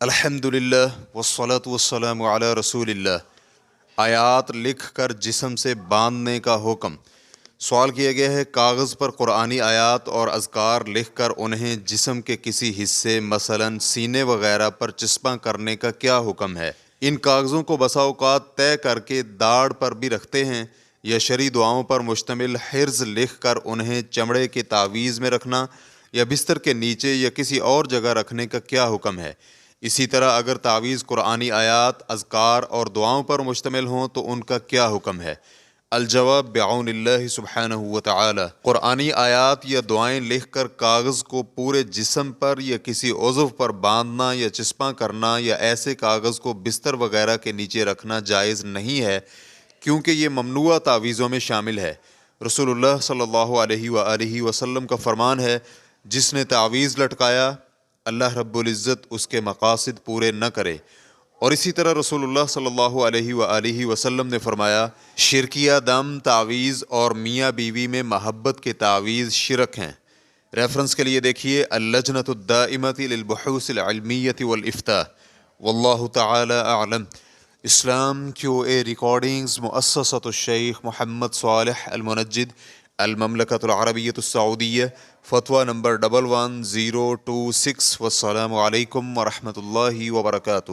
الحمد للہ والصلاة والسلام علی رسول اللہ۔ آیات لکھ کر جسم سے باندھنے کا حکم۔ سوال کیا گیا ہے کاغذ پر قرآنی آیات اور اذکار لکھ کر انہیں جسم کے کسی حصے مثلاً سینے وغیرہ پر چسپاں کرنے کا کیا حکم ہے؟ ان کاغذوں کو بسا اوقات طے کر کے داڑھ پر بھی رکھتے ہیں، یا شرعی دعاؤں پر مشتمل حرز لکھ کر انہیں چمڑے کے تعویذ میں رکھنا یا بستر کے نیچے یا کسی اور جگہ رکھنے کا کیا حکم ہے؟ اسی طرح اگر تعویذ قرآنی آیات، اذکار اور دعاؤں پر مشتمل ہوں تو ان کا کیا حکم ہے؟ الجواب بعون اللہ سبحانہ وتعالی۔ قرآنی آیات یا دعائیں لکھ کر کاغذ کو پورے جسم پر یا کسی عضو پر باندھنا یا چسپاں کرنا یا ایسے کاغذ کو بستر وغیرہ کے نیچے رکھنا جائز نہیں ہے، کیونکہ یہ ممنوع تعویذوں میں شامل ہے۔ رسول اللہ صلی اللہ علیہ وآلہ وسلم کا فرمان ہے، جس نے تعویذ لٹکایا اللہ رب العزت اس کے مقاصد پورے نہ کرے۔ اور اسی طرح رسول اللہ صلی اللہ علیہ وآلہ وسلم نے فرمایا، شرکیہ دم تعویذ اور میاں بیوی میں محبت کے تعویذ شرک ہیں۔ ریفرنس کے لیے دیکھیے اللجنۃ الدائمۃ للبحوث العلمیۃ والافتاء۔ واللہ تعالی اعلم۔ اسلام کیو اے ریکارڈنگز، مؤسسۃ الشیخ محمد صالح المنجد، المملکۃ العربیۃ السعودیہ، فتویٰ نمبر 11026۔ والسلام علیکم ورحمۃ اللہ وبرکاتہ۔